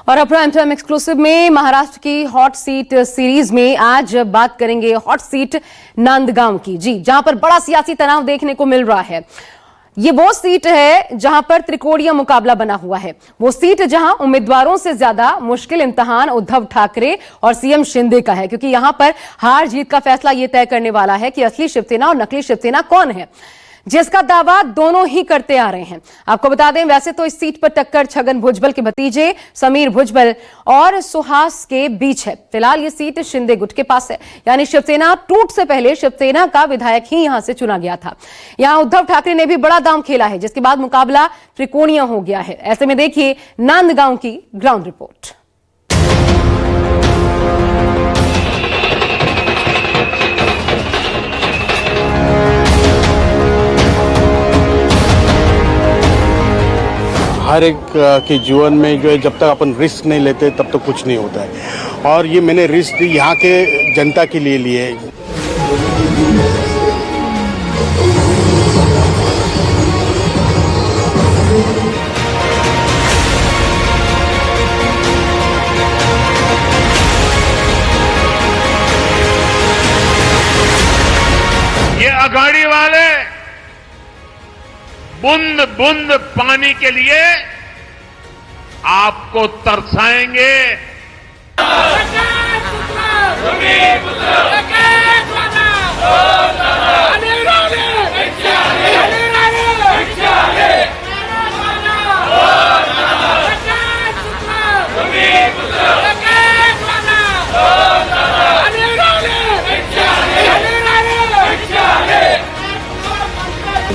और अब prime time exclusive में महाराष्ट्र की हॉट सीट सीरीज में आज बात करेंगे हॉट सीट नांदगांव की, जी, जहां पर बड़ा सियासी तनाव देखने को मिल रहा है। ये वो सीट है जहां पर त्रिकोणीय मुकाबला बना हुआ है, वो सीट जहां उम्मीदवारों से ज्यादा मुश्किल इम्तिहान उद्धव ठाकरे और सीएम शिंदे का है, क्योंकि यहां पर हार जीत का फैसला यह तय करने वाला है कि असली शिवसेना और नकली शिवसेना कौन है, जिसका दावा दोनों ही करते आ रहे हैं। आपको बता दें, वैसे तो इस सीट पर टक्कर छगन भुजबल के भतीजे समीर भुजबल और सुहास के बीच है। फिलहाल ये सीट शिंदे गुट के पास है, यानी शिवसेना टूट से पहले शिवसेना का विधायक ही यहां से चुना गया था। यहां उद्धव ठाकरे ने भी बड़ा दांव खेला है, जिसके बाद मुकाबला त्रिकोणीय हो गया है। ऐसे में देखिए नांदगांव की ग्राउंड रिपोर्ट। हर एक के जीवन में जो है, जब तक अपन रिस्क नहीं लेते तब तक कुछ नहीं होता है। और ये मैंने रिस्क यहाँ के जनता के लिए लिए। ये अघाड़ी वाले बूंद बूंद पानी के लिए आपको तरसाएंगे।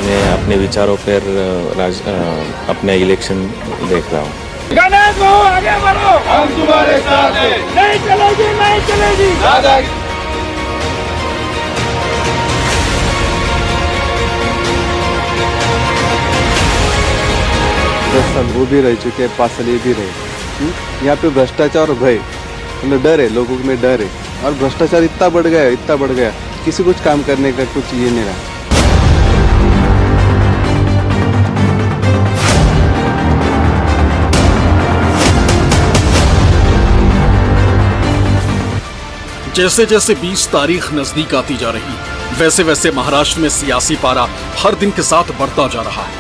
मैं अपने विचारों पर अपना इलेक्शन देख रहा हूँ। गणेश हो, आगे बढ़ो, हम तुम्हारे साथ हैं। नहीं चलेगी, नहीं चलेगी। वो भी रह चुके हैं, 5 साल ये भी रहे। यहाँ पे भ्रष्टाचार और भय, मतलब डर है, लोगों में डर है। और भ्रष्टाचार इतना बढ़ गया, किसी कुछ काम करने का कुछ ये नहीं रहा। जैसे जैसे 20 तारीख नजदीक आती जा रही, वैसे वैसे महाराष्ट्र में सियासी पारा हर दिन के साथ बढ़ता जा रहा है।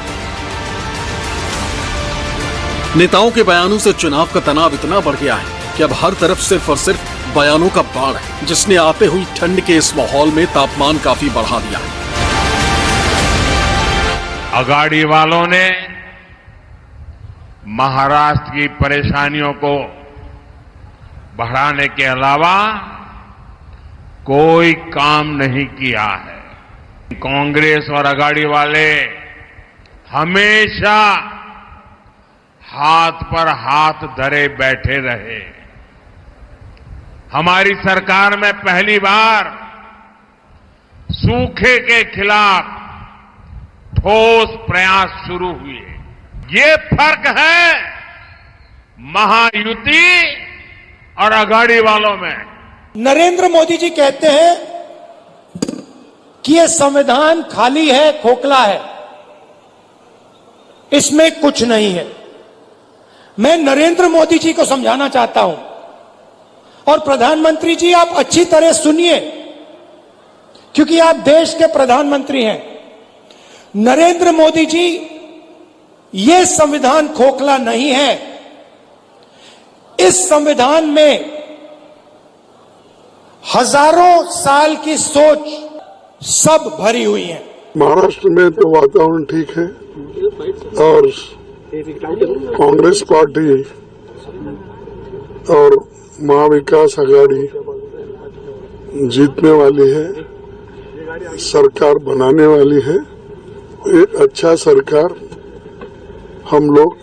नेताओं के बयानों से चुनाव का तनाव इतना बढ़ गया है कि अब हर तरफ सिर्फ और सिर्फ बयानों का बाढ़ है, जिसने आते हुई ठंड के इस माहौल में तापमान काफी बढ़ा दिया है। अघाड़ी वालों ने महाराष्ट्र की परेशानियों को बढ़ाने के अलावा कोई काम नहीं किया है। कांग्रेस और अघाड़ी वाले हमेशा हाथ पर हाथ धरे बैठे रहे। हमारी सरकार में पहली बार सूखे के खिलाफ ठोस प्रयास शुरू हुए। ये फर्क है महायुति और अघाड़ी वालों में। नरेंद्र मोदी जी कहते हैं कि यह संविधान खाली है, खोखला है, इसमें कुछ नहीं है। मैं नरेंद्र मोदी जी को समझाना चाहता हूं, और प्रधानमंत्री जी आप अच्छी तरह सुनिए, क्योंकि आप देश के प्रधानमंत्री हैं। नरेंद्र मोदी जी, यह संविधान खोखला नहीं है। इस संविधान में हजारों साल की सोच सब भरी हुई है। महाराष्ट्र में तो वातावरण ठीक है और कांग्रेस पार्टी और महाविकास आघाड़ी जीतने वाली है, सरकार बनाने वाली है। एक अच्छा सरकार हम लोग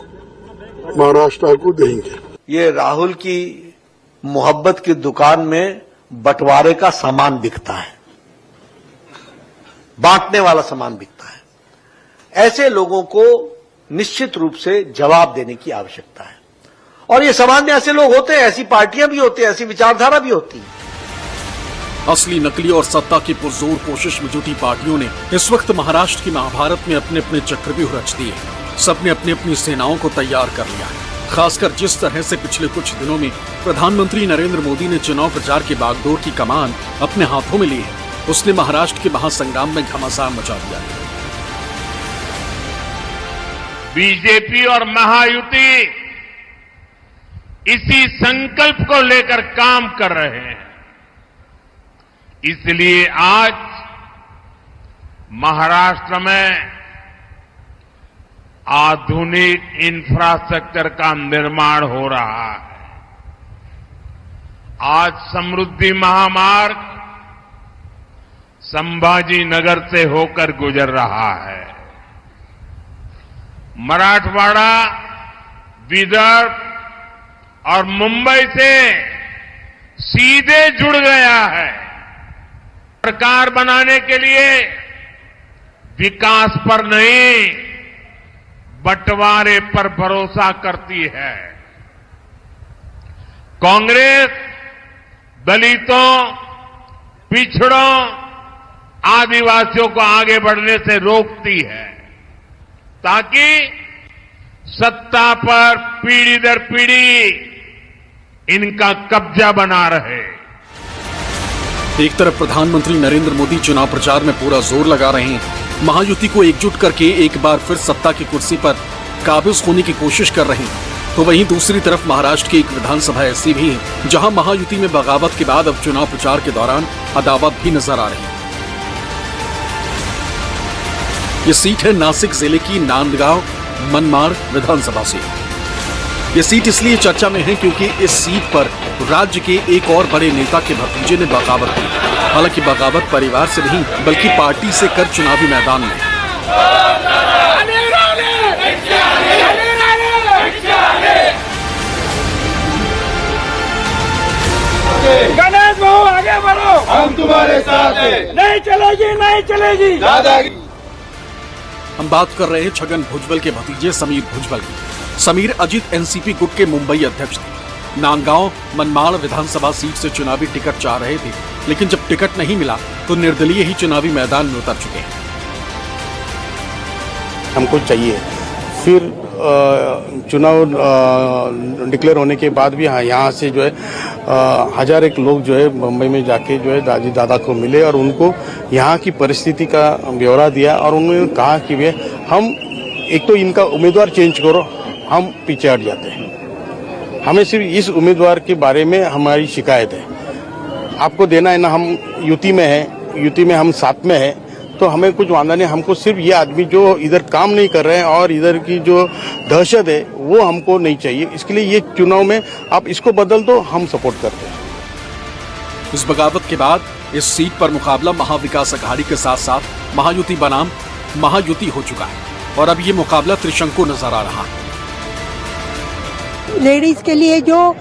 महाराष्ट्र को देंगे। ये राहुल की मोहब्बत की दुकान में बंटवारे का सामान बिकता है, बांटने वाला सामान बिकता है। ऐसे लोगों को निश्चित रूप से जवाब देने की आवश्यकता है। और ये समाज में ऐसे लोग होते हैं, ऐसी पार्टियां भी होती हैं, ऐसी विचारधारा भी होती है। असली, नकली और सत्ता की पुरजोर कोशिश में जुटी पार्टियों ने इस वक्त महाराष्ट्र की महाभारत में अपने अपने चक्रव्यूह रच दिए। सबने अपनी अपनी सेनाओं को तैयार कर लिया है। खासकर जिस तरह से पिछले कुछ दिनों में प्रधानमंत्री नरेंद्र मोदी ने चुनाव प्रचार के बागडोर की कमान अपने हाथों में ली है, उसने महाराष्ट्र के महासंग्राम में घमासान मचा दिया है। बीजेपी और महायुति इसी संकल्प को लेकर काम कर रहे हैं। इसलिए आज महाराष्ट्र में आधुनिक इंफ्रास्ट्रक्चर का निर्माण हो रहा है। आज समृद्धि महामार्ग संभाजी नगर से होकर गुजर रहा है। मराठवाड़ा, विदर्भ और मुंबई से सीधे जुड़ गया है। सरकार बनाने के लिए विकास पर नहीं, बंटवारे पर भरोसा करती है। कांग्रेस दलितों, पिछड़ों, आदिवासियों को आगे बढ़ने से रोकती है ताकि सत्ता पर पीढ़ी दर पीढ़ी इनका कब्जा बना रहे। एक तरफ प्रधानमंत्री नरेंद्र मोदी चुनाव प्रचार में पूरा जोर लगा रहे हैं, महायुति को एकजुट करके एक बार फिर सत्ता की कुर्सी पर काबिज होने की कोशिश कर रहे हैं, तो वहीं दूसरी तरफ महाराष्ट्र की एक विधानसभा ऐसी भी है जहां महायुति में बगावत के बाद अब चुनाव प्रचार के दौरान अदावत भी नजर आ रही है। ये सीट है नासिक जिले की नांदगांव मनमाड़ विधानसभा सीट। ये सीट इसलिए चर्चा में है क्योंकि इस सीट पर राज्य के एक और बड़े नेता के भतीजे ने बगावत की। हालांकि बगावत परिवार से नहीं बल्कि पार्टी से कर चुनावी मैदान में। गणेश भाऊ आगे बढ़ो, हम तुम्हारे साथ हैं। नहीं चलेगी, नहीं चलेगी दादागिरी। हम बात कर रहे हैं छगन भुजबल के भतीजे समीर भुजबल की। समीर अजित एनसीपी गुट के मुंबई अध्यक्ष थे। नांदगांव मनमाड़ विधानसभा सीट से चुनावी टिकट चाह रहे थे, लेकिन जब टिकट नहीं मिला तो निर्दलीय ही चुनावी मैदान में उतर चुके हैं। हमको चाहिए फिर चुनाव डिक्लेयर होने के बाद भी यहाँ से जो है हजार एक लोग जो है मुंबई में जाके जो है दादी दादा को मिले और उनको यहाँ की परिस्थिति का ब्यौरा दिया और उन्होंने कहा कि वे हम एक तो इनका उम्मीदवार चेंज करो, हम पीछे हट जाते हैं। हमें सिर्फ इस उम्मीदवार के बारे में हमारी शिकायत है। आपको देना है ना, हम यूटी में है, यूटी में हम साथ में है, तो हमें कुछ वादा नहीं। हमको सिर्फ ये आदमी जो इधर काम नहीं कर रहे हैं और इधर की जो दहशत है वो हमको नहीं चाहिए। इसके लिए ये चुनाव में आप इसको बदल दो, हम सपोर्ट करते हैं। इस बगावत के बाद इस सीट पर मुकाबला महाविकास अघाड़ी के साथ साथ महायुति बनाम महायुति हो चुका है और अब ये मुकाबला त्रिशंकु नजर आ रहा है। लेडीज के लिए जो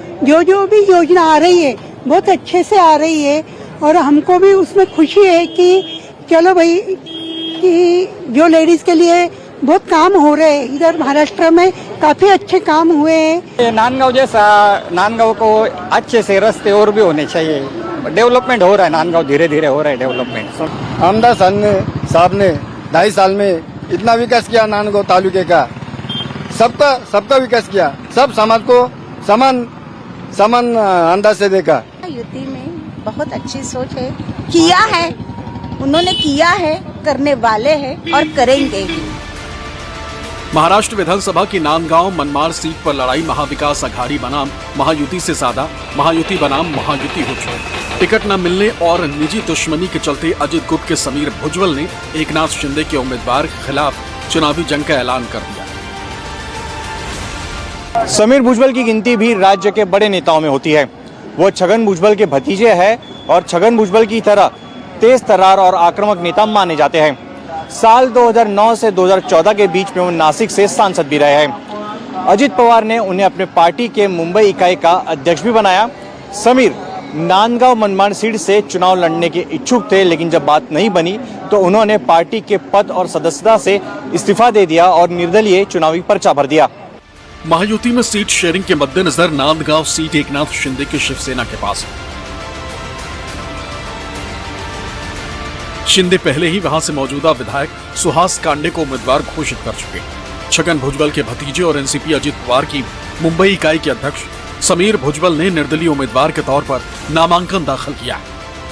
भी योजना आ रही है बहुत अच्छे से आ रही है और हमको भी उसमें खुशी है कि चलो भाई कि जो लेडीज के लिए बहुत काम हो रहे हैं। इधर महाराष्ट्र में काफी अच्छे काम हुए हैं। नांदगांव जैसा नांदगांव को अच्छे से रास्ते और भी होने चाहिए। डेवलपमेंट हो रहा है, नांदगांव धीरे धीरे हो रहा है डेवलपमेंट। आमदार साहब ने 2.5 साल में इतना विकास किया नांदगांव तालुके का, सबका विकास किया। सब समाज को समान अंदाज से देखा। युति में बहुत अच्छी सोच है, किया है उन्होंने, किया है, करने वाले हैं और करेंगे भी। महाराष्ट्र विधानसभा की नांदगांव मनमाड़ सीट पर लड़ाई महाविकास अघाड़ी बनाम महायुति से ज्यादा महायुति बनाम महायुति हो चुकी। टिकट न मिलने और निजी दुश्मनी के चलते अजित गुट के समीर भुजबल ने एकनाथ शिंदे के उम्मीदवार के खिलाफ चुनावी जंग का ऐलान कर दिया। समीर भुजबल की गिनती भी राज्य के बड़े नेताओं में होती है। वो छगन भुजबल के भतीजे हैं और छगन भुजबल की तरह तेज तर्रार और आक्रामक नेता माने जाते हैं। साल 2009 से 2014 के बीच में वो नासिक से सांसद भी रहे हैं। अजित पवार ने उन्हें अपने पार्टी के मुंबई इकाई का अध्यक्ष भी बनाया। समीर नांदगांव मनमाड़ सीट से चुनाव लड़ने के इच्छुक थे, लेकिन जब बात नहीं बनी तो उन्होंने पार्टी के पद और सदस्यता से इस्तीफा दे दिया और निर्दलीय चुनावी पर्चा भर दिया। महायुति में सीट शेयरिंग के मद्देनजर नांदगांव सीट एकनाथ शिंदे की शिवसेना के पास है। शिंदे पहले ही वहां से मौजूदा विधायक सुहास कांडे को उम्मीदवार घोषित कर चुके हैं। छगन भुजबल के भतीजे और एनसीपी अजित पवार की मुंबई इकाई के अध्यक्ष समीर भुजबल ने निर्दलीय उम्मीदवार के तौर पर नामांकन दाखिल किया।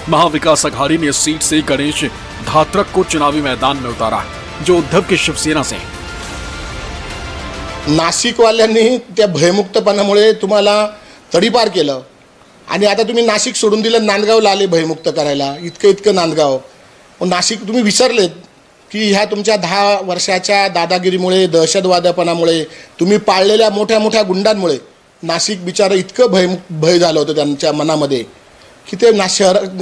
महाविकास अघाड़ी ने इस सीट से गणेश धात्रक को चुनावी मैदान में उतारा, जो उद्धव की शिवसेना से। नाशिकवाल्यांनी त्या भयमुक्तपणामुळे तुम्हाला तडीपार केलं आणि आता तुम्ही नाशिक सोडून दिलं, नांदगावला आले भयमुक्त करायला, इतकं नांदगाव. नाशिक तुम्ही विसरलेत की ह्या तुमच्या 10 वर्षाच्या दादागिरीमुळे, दहशतवादपणामुळे, तुम्ही पाळलेल्या मोठ्या मोठ्या गुंडांमुळे नाशिक बिचारं इतकं भय झालं होतं त्यांच्या मनामध्ये की ते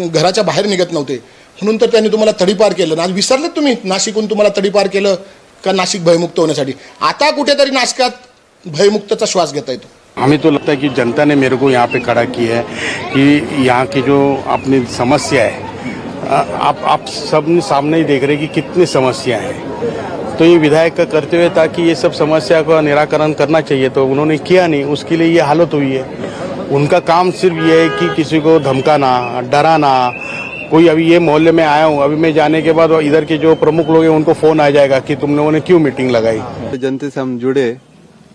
घराच्या बाहेर निघत नव्हते. म्हणून तर त्यांनी तुम्हाला तडीपार केलं. आज विसरलेत तुम्ही नाशिकहून तुम्हाला तडीपार केलं का नाशिक भयमुक्त होण्यासाठी. आता कुठेतरी नाशिकात भयमुक्तचा श्वास घेता येतो. हमें तो लगता है कि जनता ने मेरे को यहाँ पे खड़ा किया है कि यहाँ की जो अपनी समस्या है, आप सब सामने ही देख रहे कि कितनी समस्या है. तो ये विधायक का करते हुए था कि ये सब समस्या का निराकरण करना चाहिए, तो उन्होंने किया नहीं, उसके लिए ये हालत हुई है. उनका काम सिर्फ ये है कि किसी को धमकाना, डराना. कोई अभी ये मोहल्ले में आया हूँ, अभी मैं जाने के बाद इधर के जो प्रमुख लोग हैं उनको फोन आ जाएगा कि तुम लोगों ने क्यों मीटिंग लगाई. जनता से हम जुड़े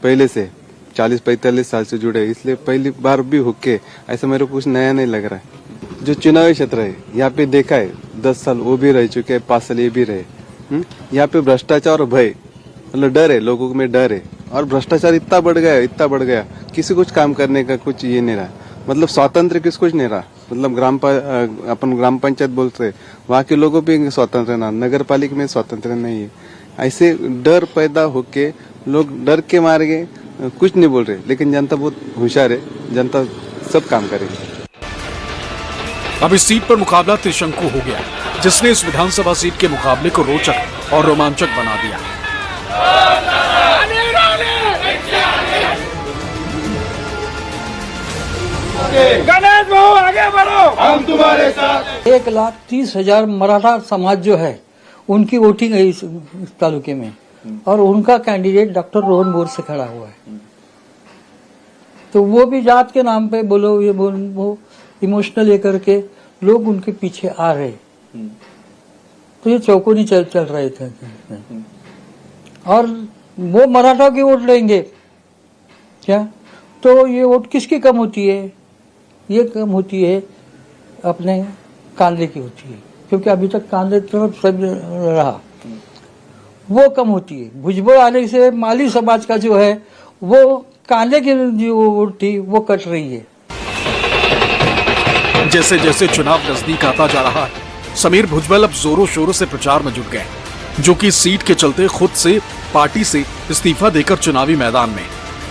पहले से 40-45 साल से जुड़े, इसलिए पहली बार भी होके ऐसा मेरे को कुछ नया नहीं लग रहा है. जो चुनावी क्षेत्र है यहाँ पे देखा है, 10 साल वो भी रह चुके हैं, 5 साल ये भी रहे. यहाँ पे भ्रष्टाचार और भय, मतलब डर है, लोगों में डर है. और भ्रष्टाचार इतना बढ़ गया, किसी कुछ काम करने का कुछ ये नहीं रहा. मतलब स्वातंत्र किस कुछ नहीं रहा. मतलब अपन ग्राम पंचायत बोलते हैं, वहाँ के लोगों पे स्वतंत्र ना, नगर पालिका में स्वतंत्र नहीं है. ऐसे डर पैदा होके लोग डर के मारे कुछ नहीं बोल रहे. लेकिन जनता बहुत होशियार है, जनता सब काम करेगी. अब इस सीट पर मुकाबला त्रिशंकु हो गया, जिसने इस विधानसभा सीट के मुकाबले को रोचक और रोमांचक बना दिया. गणेश भाऊ आगे बढ़ो, हम तुम्हारे साथ. 1,30,000 मराठा समाज जो है उनकी वोटिंग है इस तालुके में, और उनका कैंडिडेट डॉक्टर रोहन बोर से खड़ा हुआ है. तो वो भी जात के नाम पे बोलो, ये वो इमोशनल लेकर के लोग उनके पीछे आ रहे. तो ये चौकोनी चल रहे थे. और वो मराठा की वोट लेंगे क्या, तो ये वोट किसकी कम होती है? ये कम होती है अपने कांदे की होती है, क्योंकि अभी तक कांदे तरफ सब रहा, वो कम होती है. भुजबल आने से माली समाज का जो है वो कांदे की जो वोट थी वो कट रही है. जैसे जैसे चुनाव नजदीक आता जा रहा है, समीर भुजबल अब जोरों शोरों से प्रचार में जुट गए, जो कि सीट के चलते खुद से पार्टी से इस्तीफा देकर चुनावी मैदान में.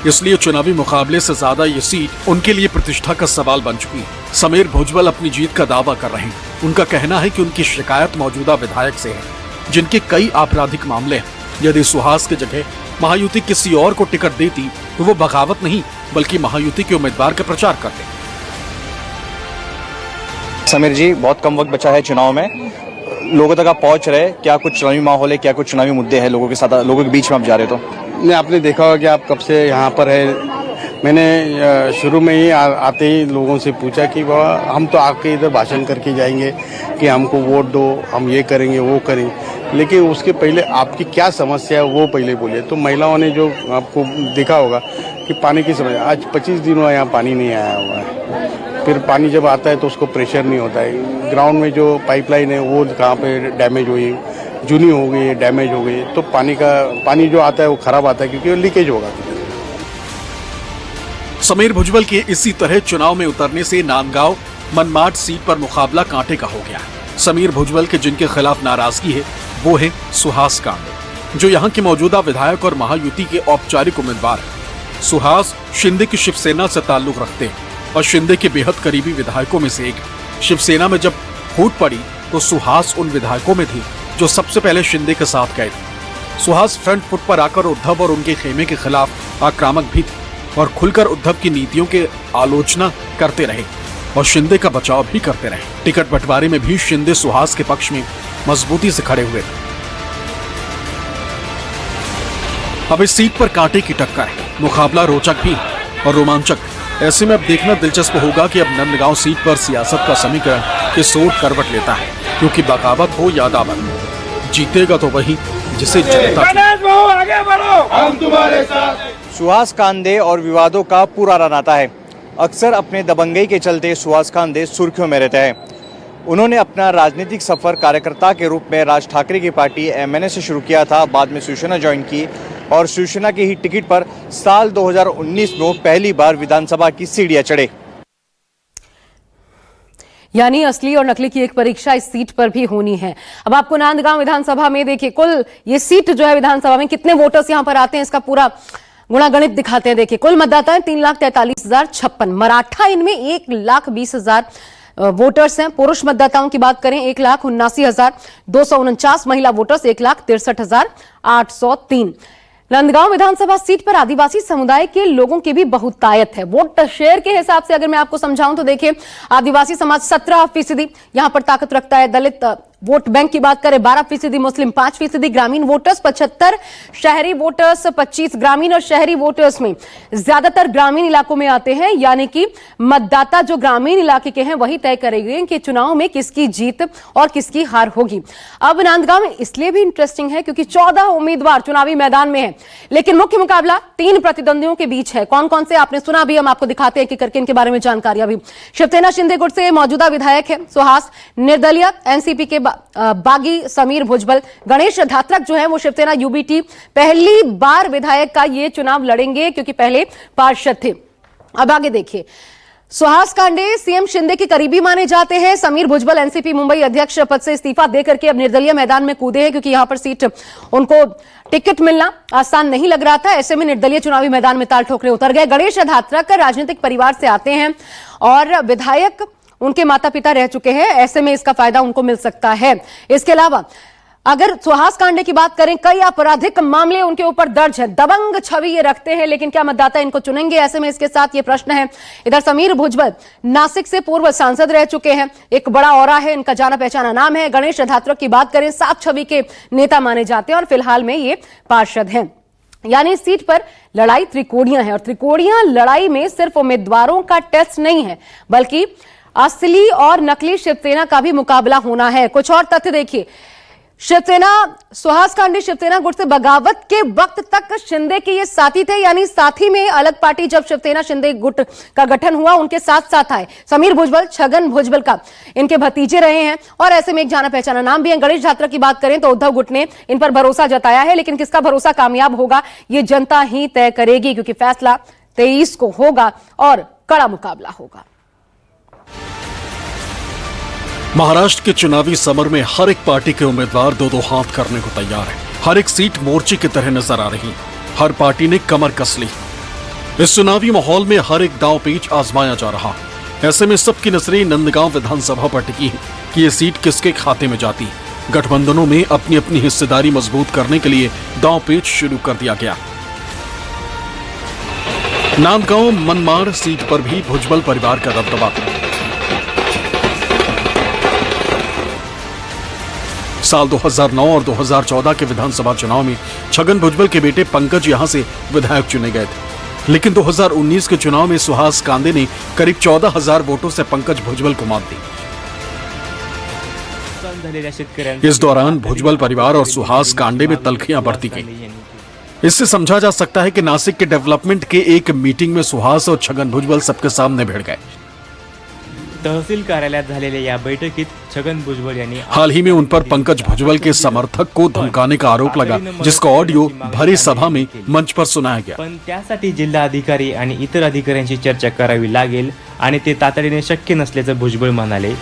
इसलिए चुनावी मुकाबले से ज्यादा ये सीट उनके लिए प्रतिष्ठा का सवाल बन चुकी है. समीर भुजबल अपनी जीत का दावा कर रहे हैं. उनका कहना है कि उनकी शिकायत मौजूदा विधायक से है, जिनके कई आपराधिक मामले हैं. यदि सुहास की जगह महायुति किसी और को टिकट देती तो वो बगावत नहीं बल्कि महायुति के उम्मीदवार का प्रचार करते. समीर जी, बहुत कम वक्त बचा है चुनाव में, लोगों तक आप पहुंच रहे, क्या कुछ चुनावी माहौल है, क्या कुछ चुनावी मुद्दे हैं लोगों के साथ, लोगों के बीच में आप जा रहे? तो नहीं, आपने देखा होगा कि आप कब से यहाँ पर है. मैंने शुरू में ही आते ही लोगों से पूछा कि बाबा हम तो आके इधर भाषण करके जाएंगे कि हमको वोट दो, हम ये करेंगे वो करेंगे, लेकिन उसके पहले आपकी क्या समस्या है वो पहले बोलिए. तो महिलाओं ने जो आपको देखा होगा कि पानी की समस्या, आज 25 दिन हुआ यहाँ पानी नहीं आया हुआ है. फिर पानी जब आता है तो उसको प्रेशर नहीं होता है. ग्राउंड में जो पाइपलाइन है वो कहाँ पे डैमेज हुई, जूनी हो गई, डैमेज हो गई, तो पानी जो आता है वो खराब आता है क्योंकि वो लीकेज होगा. समीर भुजबल के इसी तरह चुनाव में उतरने से नांदगांव मनमाड सीट पर मुकाबला कांटे का हो गया. समीर भुजबल के जिनके खिलाफ नाराजगी है वो है सुहास कांडे, जो यहाँ के मौजूदा विधायक और महायुति के औपचारिक उम्मीदवार हैं. सुहास शिंदे की शिवसेना से ताल्लुक रखते हैं और शिंदे के बेहद करीबी विधायकों में से एक. शिवसेना में जब फूट पड़ी तो सुहास उन विधायकों में थे जो सबसे पहले शिंदे के साथ गए थे. सुहास फ्रंट फुट पर आकर उद्धव और उनके खेमे के खिलाफ आक्रामक भी थे और खुलकर उद्धव की नीतियों के आलोचना करते रहे और शिंदे का बचाव भी करते रहे. टिकट बंटवारे में भी शिंदे सुहास के पक्ष में मजबूती से खड़े हुए थे. अब इस सीट पर कांटे की टक्कर है, मुकाबला रोचक भी और रोमांचक. ऐसे में अब देखना दिलचस्प होगा कि अब नंदगांव सीट पर सियासत का समीकरण किस ओर करवट लेता है, क्योंकि बगावत हो या दावत, जीतेगा तो वही जिसे जनता सुहास कांदे और विवादों का पुराना नाता है। अक्सर अपने दबंगई के चलते सुहास कांदे सुर्खियों में रहते हैं। उन्होंने अपना राजनीतिक सफर कार्यकर्ता के रूप में राज ठाकरे की पार्टी एमएनए से शुरू किया था, बाद में शिवसेना ज्वाइन की और शिवसेना की ही टिकट पर साल 2019 में पहली बार विधानसभा की सीढ़ियां चढ़े। यानी असली और नकली की एक परीक्षा इस सीट पर भी होनी है। अब आपको नांदगांव विधानसभा में देखिए, कुल ये सीट जो है विधानसभा में कितने वोटर्स यहां पर आते हैं इसका पूरा गुणागणित दिखाते हैं। देखिए, कुल मतदाता है 3,43,056। मराठा इनमें 1,20,000 वोटर्स हैं। पुरुष मतदाताओं की बात करें 1,79,249। महिला वोटर्स 1,63,803। नंदगांव विधानसभा सीट पर आदिवासी समुदाय के लोगों की भी बहुतायत है। वोट शेयर के हिसाब से अगर मैं आपको समझाऊं तो देखिए, आदिवासी समाज 17% यहां पर ताकत रखता है। दलित वोट बैंक की बात करें 12%, मुस्लिम 5%, ग्रामीण वोटर्स 75, शहरी वोटर्स 25। ग्रामीण और शहरी वोटर्स में ज्यादातर ग्रामीण इलाकों में आते हैं, यानी कि मतदाता जो ग्रामीण इलाके के हैं वही तय करेंगे कि चुनाव में किसकी जीत और किसकी हार होगी। अब नांदगांव में इसलिए भी इंटरेस्टिंग है क्योंकि 14 उम्मीदवार चुनावी मैदान में है, लेकिन मुख्य मुकाबला 3 प्रतिद्वंदियों के बीच है। कौन कौन से आपने सुना भी, हम आपको दिखाते हैं कि करके इनके बारे में जानकारियां भी। शिवसेना शिंदे गुट से मौजूदा विधायक है सुहास, निर्दलीय एनसीपी के बागी समीर भुजबल, गणेश धात्रक जो है वो शिवसेना यूबीटी पहली बार विधायक का ये चुनाव लड़ेंगे क्योंकि पहले पार्षद थे। अब आगे देखिए, सुहास कांडे सीएम शिंदे के करीबी माने जाते हैं। समीर भुजबल एनसीपी मुंबई अध्यक्ष पद से इस्तीफा देकर के अब निर्दलीय मैदान में कूदे हैं क्योंकि यहां पर सीट उनको टिकट मिलना आसान नहीं लग रहा था। ऐसे में निर्दलीय चुनावी मैदान में ताल ठोकरे उतर गए। गणेश धात्रक राजनीतिक परिवार से आते हैं और विधायक उनके माता पिता रह चुके हैं, ऐसे में इसका फायदा उनको मिल सकता है। इसके अलावा अगर सुहास कांडे की बात करें, कई आपराधिक मामले उनके ऊपर दर्ज है। दबंग छवि ये रखते हैं, लेकिन क्या मतदाता इनको चुनेंगे? ऐसे में इसके साथ ये प्रश्न है। इधर समीर भुजबल नासिक से पूर्व सांसद रह चुके हैं, एक बड़ा औरा है, इनका जाना पहचाना नाम है। गणेश धात्रक की बात करें, साफ छवि के नेता माने जाते हैं और फिलहाल में ये पार्षद हैं। यानी इस सीट पर लड़ाई त्रिकोणीय है और त्रिकोणीय लड़ाई में सिर्फ उम्मीदवारों का टेस्ट नहीं है, बल्कि असली और नकली शिवसेना का भी मुकाबला होना है। कुछ और तथ्य देखिए, शिवसेना सुहास कांडे शिवसेना गुट से बगावत के वक्त तक शिंदे के ये साथी थे, यानी साथी में अलग पार्टी जब शिवसेना शिंदे गुट का गठन हुआ उनके साथ साथ आए। समीर भुजबल छगन भुजबल का इनके भतीजे रहे हैं और ऐसे में एक जाना पहचाना नाम भी है। गणेश धात्रक की बात करें तो उद्धव गुट ने इन पर भरोसा जताया है, लेकिन किसका भरोसा कामयाब होगा ये जनता ही तय करेगी क्योंकि फैसला 23 को होगा और कड़ा मुकाबला होगा। महाराष्ट्र के चुनावी समर में हर एक पार्टी के उम्मीदवार दो दो हाथ करने को तैयार है। हर एक सीट मोर्चे की तरह नजर आ रही, हर पार्टी ने कमर कस ली। इस चुनावी माहौल में हर एक दांव पेच आजमाया जा रहा। ऐसे में सबकी नजरें नंदगांव विधानसभा पर टिकी है कि ये सीट किसके खाते में जाती। गठबंधनों में अपनी अपनी हिस्सेदारी मजबूत करने के लिए दांव पेच शुरू कर दिया गया। नांदगांव मनमाड़ सीट पर भी भुजबल परिवार का दबदबा। साल 2009 और 2014 के विधानसभा चुनाव में छगन भुजबल के बेटे पंकज यहां से विधायक चुने गए थे, लेकिन 2019 के चुनाव में सुहास कांदे ने करीब 14,000 वोटों से पंकज भुजबल को मात दी। इस दौरान भुजबल परिवार और सुहास कांडे में तल्खियां बढ़ती गईं। इससे समझा जा सकता है कि नासिक के डेवलपमेंट के एक मीटिंग में सुहास और छगन भुजबल सबके सामने भिड़ गए। तहसील कार्यालयात झालेल्या या बैठकीत छगन भुजबल यांनी हाल ही में उन पर पंकज भुजबल के समर्थक को धमकाने का आरोप लगा, जिसका ऑडियो भरी सभा में मंच पर सुनाया गया। पण त्यासाठी जिल्हा अधिकारी आणि इतर अधिकाऱ्यांशी चर्चा करावी लागेल आणि ते तातडीने शक्य नसल्याचं भुजबळ म्हणाले।